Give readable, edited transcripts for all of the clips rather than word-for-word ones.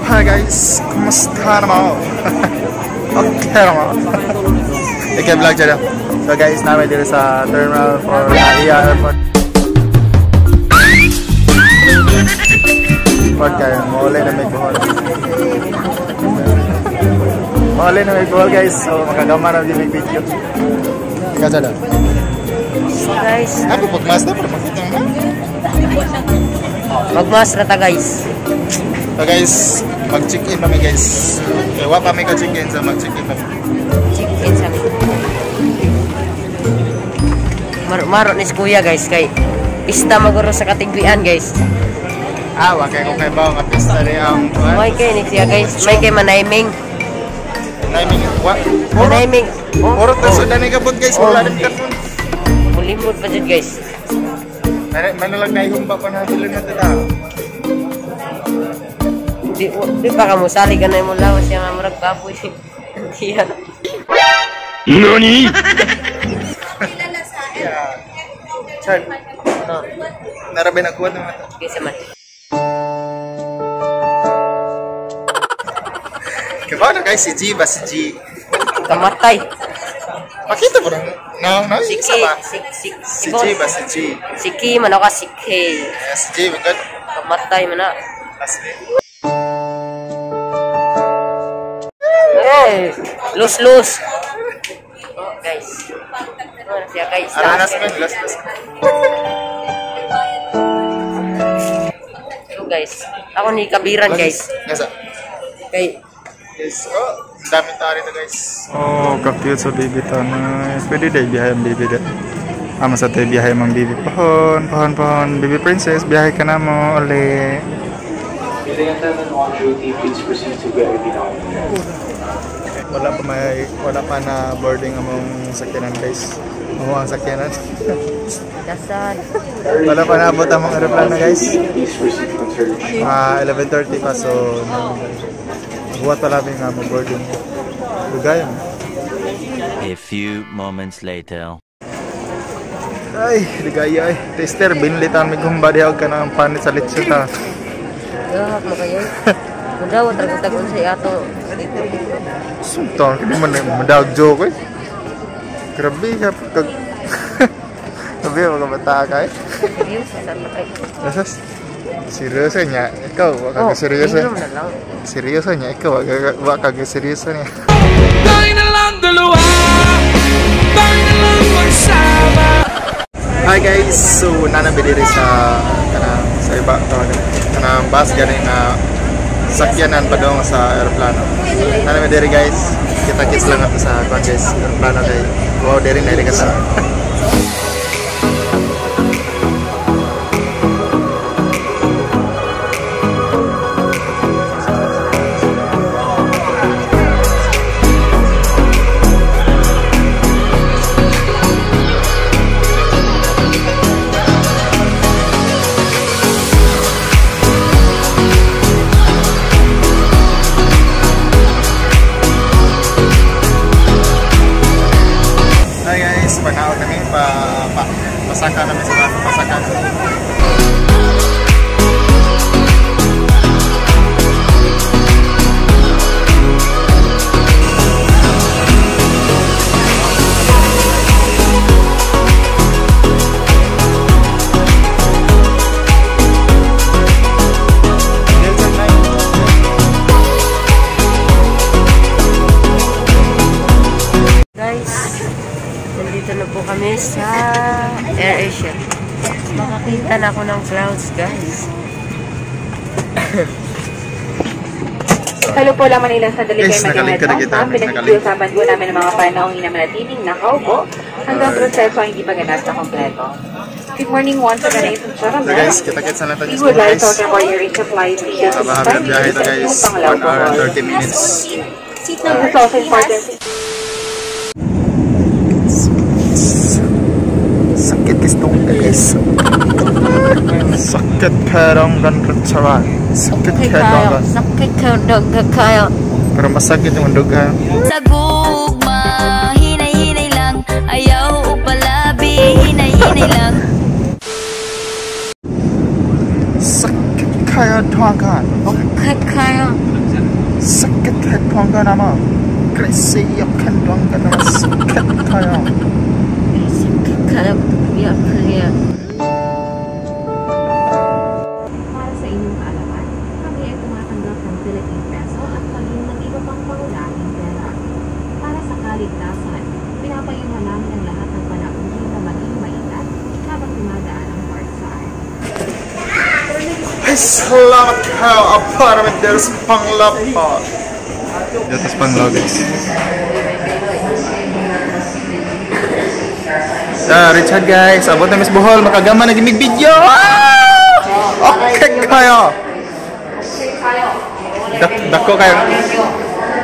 Hi guys, kumusta naman? Okay naman. Ike-vlog dyan. So guys, namin dito sa terminal for Aia Airport. Airport kayo, maulay na may buhol. Maulay na may buhol guys, so makagama na din may video. Ika dyan. So guys, Ako pagmas na para makita nga. magmas na ta guys. So guys, mag-check-in kami guys. Ewa pa may ka-check-in sa mag-check-in kami. Check-in sa amin. Maro ni si kuya guys, kay pista maguro sa katigbian guys. Wakay ko kay ba nga pista rin ang May kay ni siya guys, may kay manaiming. Naiming, Manaiming. Orot na sa dani kabot guys, wala rin karton. Mulimod pa dyan guys. Manalag na ihumba pa na sila na tata. Di pa ka mo, sali ka na yung mula, siya nga marag kapoy. Diyan. NANI?! Chad, No, narabay na kuha ng mata. kasi man. Kaya na guys, si G ba? Si G. Kamatay. Makita mo na Si isa K. ba? Si Si G ba? Si G. Si K, man ako si K. Si G, magod. Kamatay man na. Asli. Hey, lose. Oh, guys. Ano na siya guys? Ano na sa last. So guys, ako ni Kabiran guys. Nasa? Kay Yes, ang daming tao rito guys. Oh, ka-cute sa baby to. Nice. Pwede dahil biyahe ang baby dito. Sa tayo biyahe mang baby. Pohon. Baby princess, biyahe ka na mo. Ole. Wala pa na boarding among sakyanan guys. Ang sakyanan. dasal. Wala pa naabot among aeroplano guys. 11:30 pa so buhat pa namin nga mag-boarding. Lugayan. A few moments later. Ay, ligaya ay. Tester, binilitan may gumba dihaw ka ng panit sa lechon ta. Gahak mo kayo. Mudaw, tragutag-un sa ato. Sunton, hindi man madawag joke eh. Grabe, kag... Grabe, mga bata ka eh. Seryoso, saan pa kayo? Nasas? Seryoso niya, ikaw, waka ka seryoso. Tingnan na lang. Seryoso niya, ikaw, waka ka seryoso niya. Tayo na lang dalawa, tayo na lang magsama. Hi guys, so nanabili rin sa iba kanang bus ganing na sakyanan pa doon sa aeroplano. Nanabili rin guys, kita-kits lang natin sa guys, aeroplano kay wow, diri na rin kasa. Panaot namin pasaka namin sa pasaka. Nandito na po kami sa AirAsia. Makakita na ako ng clouds, guys. Hello po lang Manila, sandali Yes, kayo nakalink ka na kita. Pinag-usapan po namin ng mga panahong inamanatiling nakaupo hanggang proseso ang hindi pa ganap na kompleto. Good morning once again, Nathan So Charamel. guys, kita-kits na natin We yung would like guys. to talk about your supply via Mahabang biyahe ito guys, 1 hour and 30 minutes. This is also important. Sakit istong guys. Sakit perong dan kecerahan. Sakit perong. Sakit kayo, daga kayo. Pero masakit yung duga. Sa gugma, hinay-hinay lang. Ayaw upalabi, hinay-hinay lang. Sakit kaya tuangan. Sakit kayo. Sakit hepong ka naman. Crazy yakan doang ka naman. Sakit kayo. Sakit kayo. Biyak kaya. Para sa inyong kaalaman, kami ay tumatanggap ng Philippine Peso at maging ng iba pang pangunahing pera. Para sa kaligtasan, pinapayuhan namin ang lahat ng panauhin na maging maingat habang dumadaan ang Parkside. Ay, salamat kayo. Apartment there's panglapa. Dito sa panglaw guys. Richard guys, abot na Miss Bohol, makagama na gimig video. Okay kayo.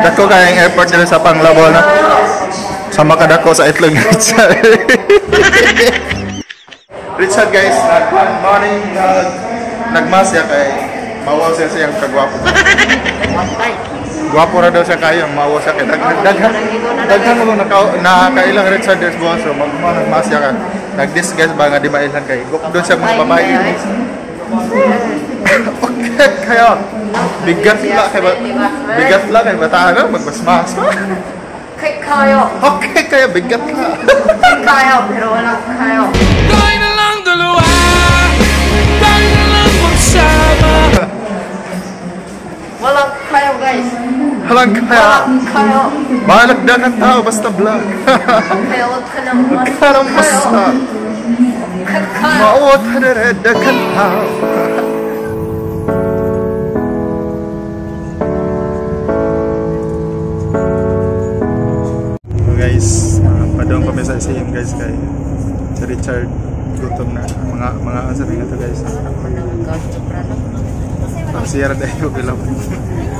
Dako kayang airport dito sa Panglabol na. Sama ka dako sa itlog Richard. Richard guys, morning nagmasya kay mawaw siya siyang kagwapo. Gwapo na daw siya kayo, mawaw siya kay daghan mo nakailang Richard there's boss so nagmasya ka. Nag-disguise ba nga di mailan kay doon siya mas babae. Okay kayo. Bigat la kay bataan magbasmas ka. Sakit kayo. Okay kayo, bigat la. Sakit kayo, pero walang kayo. Tayo na lang dalawa, tayo na lang magsama. Walang kayo, guys. Halang kaya. Walang kayo. Malagdan ng tao, basta vlog. Kaya huwag ka nang Karang basta. Sakit kayo. Mauot ka na rin, dagan tao. So guys, padong kami sa SM guys kay si Richard gutom na mga sabi nga to guys. Siya rin tayo bilang.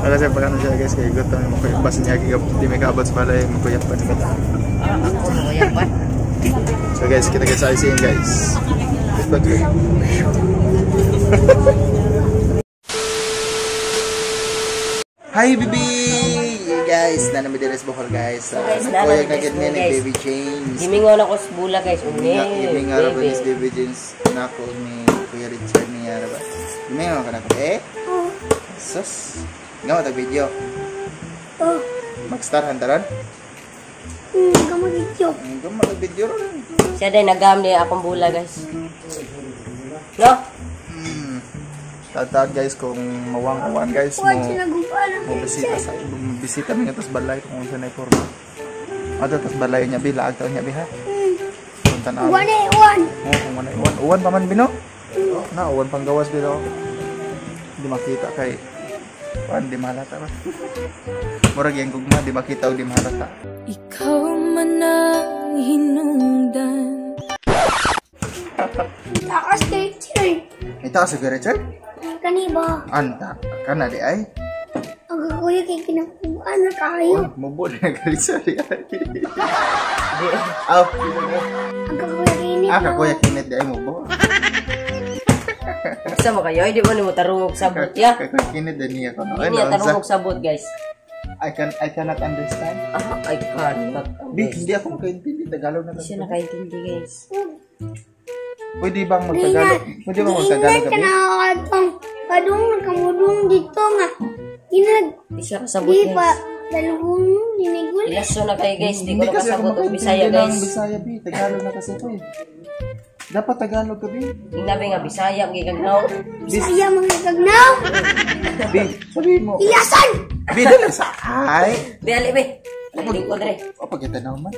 Kasi pag ano siya guys kay gutom mo ko basta niya di may kaabot sa balay mo ko yapan ni bata. So guys, kita sa SM guys. Hi baby! Guys, nanami din sa Bohol guys. Kuya kagad niya ni Baby James. Gimingon ako sa bula, guys. Gimingon ako ni Baby James. Nako ni Kuya Richard niya ba? Gimingon ka na ko sus. Ngaw tag video. Mag-start hantaran? Gama video. Gama tag video ron. Siya din nagam niya akong bula, guys. No? Tatag guys kung mawang-mawang guys mo bisita mi ngatos balay kung unsa nay forma. Ato tas balay niya bila agtaw niya biha. Punta na. Uwan. Kung wala uwan. Uwan pa man bino? Na uwan pang gawas bilo. Di makita kay Wan di mahalata ba? Murag yang gugma di makita og di mahalata. Ikaw man ang hinungdan. Takas kay Richard. Ita sa Richard? Kaniba. Anta kana di ay. Ang kuya kay kinakuan na kayo. Mubo na Richard di ay. Aw. Ang kuya kinit. Kuya kinit di ay mubo. Basta mo kayo, hindi mo ni mo tarungog sabot, ya? Kuya kinit din niya kono. Hindi niya tarungog sabot, guys. I cannot understand. I cannot. Hindi ako makaintindi Tagalog na. Siya nakaintindi, guys. Pwede bang magtagalog? Pwede bang magtagalog Ingat ka kami? na kadung nakamudung dito nga. Inag. Di siya kasabot, Di pa. guys. Dalawang dinigul. Ilaso na kayo, guys. Di ko Hindi kasi ako nakasabot og makaintindi Bisaya, ng guys. Bisaya, bi. Tagalog na kasi ito eh. Dapat Tagalog ka, bi. Hinabi nga, Bisaya, ang gigagnaw. Bisaya mga kagnaw. Bi, sabihin mo. Ilasan. Bi, dala sa ay. Be, ali, be. Aliling ko, dre. O, pagkatanaw man.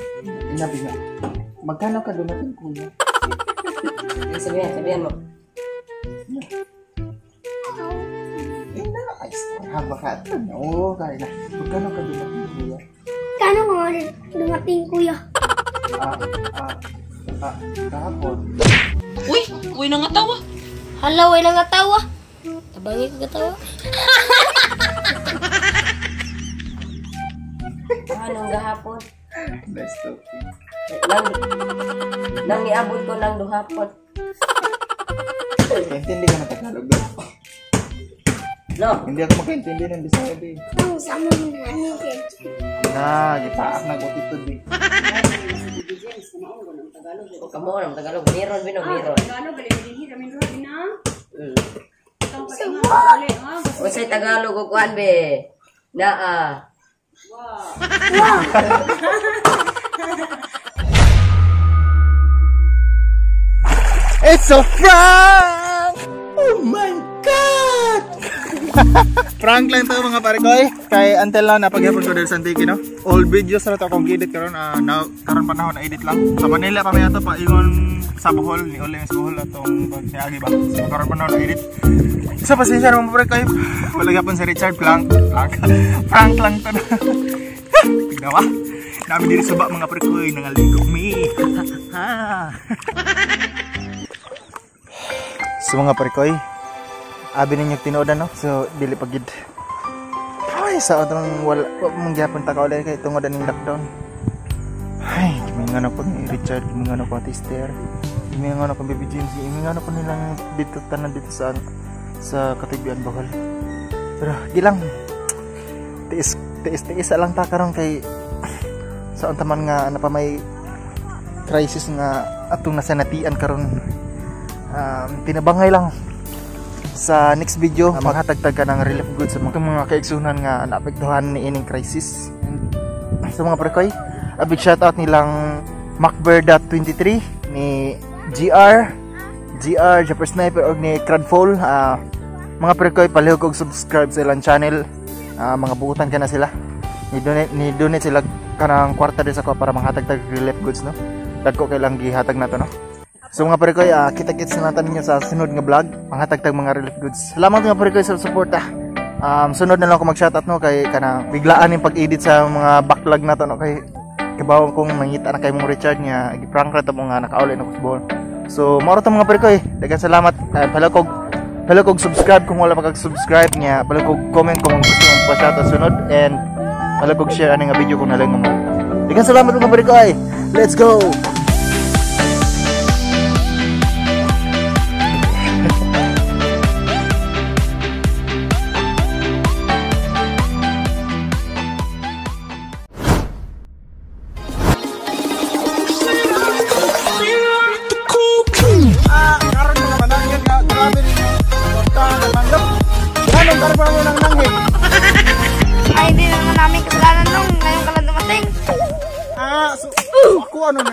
Inabi nga. Magkano ka dumating, kuya? Sabihan mo. Ay, haba ka. Oo, kaya na. Magkano ka dumating, kuya? Kano nga dumating kuya? Kahapon. Uy, nangatawa. Hala, way lang katawa. Tabangi ko katawa. Anong gahapon? Nice talking. Nang iabot ko ng duhapon. Intindi ka na Tagalog ba? No? Hindi ako makaintindi ng Bisaya, bi. Ang sama mo na ano kay. Gipaak na ko tito, bi. Kamu orang Tagalog. Meron, bino, meron. Tagalog, galing din kami ron na. O sa Tagalog o kuan be. Naa. It's a prank! Oh my God! Prank lang to mga pare ko eh. Kay until now napaghapon ko dahil sa Antique, no? Old videos na ito akong edit karon karon panahon na edit lang. Sa Manila pa may ato pa ingon sa Bohol ni Ole sa Bohol atong pagsiagi ba. So karon panahon na edit. Isa pasensya naman pare ko eh. Walagapon si Richard prank lang to. Tignawa. Nami diri suba mga pare ko nangaligog mi. So mga pare ko abi ninyo tinuodan no. So dili pagid. Ay sa atong wala mong gyapon ta kaulay kay tungod aning lockdown. Ay, ngano po ni Richard, ngano po Tister. Ngano po Baby James, ngano po nilang dito tanan dito sa Katibian Bohol. Pero gilang tiis lang ta karon kay sa taman nga na pa may crisis nga atong nasanatian karon. Tinabangay lang sa next video maghatagtag ka ng relief goods sa mga kaigsunan nga naapektuhan ni ining crisis. So mga prekoy, a big shout out nilang Macbird.23 ni GR Japper Sniper og ni Cradfall. Mga prekoy, palihog og subscribe sa ilang channel. Mga buutan ka na sila ni donate sila kanang kwarta din sa ko para manghatagtag relief goods no. Dagko kay lang gihatag nato no. So mga parekoy, kita-kits na natin ninyo sa sunod nga vlog, panghatagtag mga relief goods. Salamat mga parekoy sa suporta. Sunod na lang ako mag-shoutout no kay kana biglaan yung pag-edit sa mga backlog nato no kay kabaw kong nangita na kay mong Richard nga gi-prank ra ta mo nga nakauli na football. So mao ta mga parekoy, daghang salamat. Palakog subscribe kung wala pa kag-subscribe nya, palakog comment kung gusto mo pa-shoutout sunod and palakog share ani nga video kung nalang mo. Daghang salamat mga parekoy. Let's go. Ay, hindi naman namin kasalanan nung ngayon ka lang dumating. Ako ano na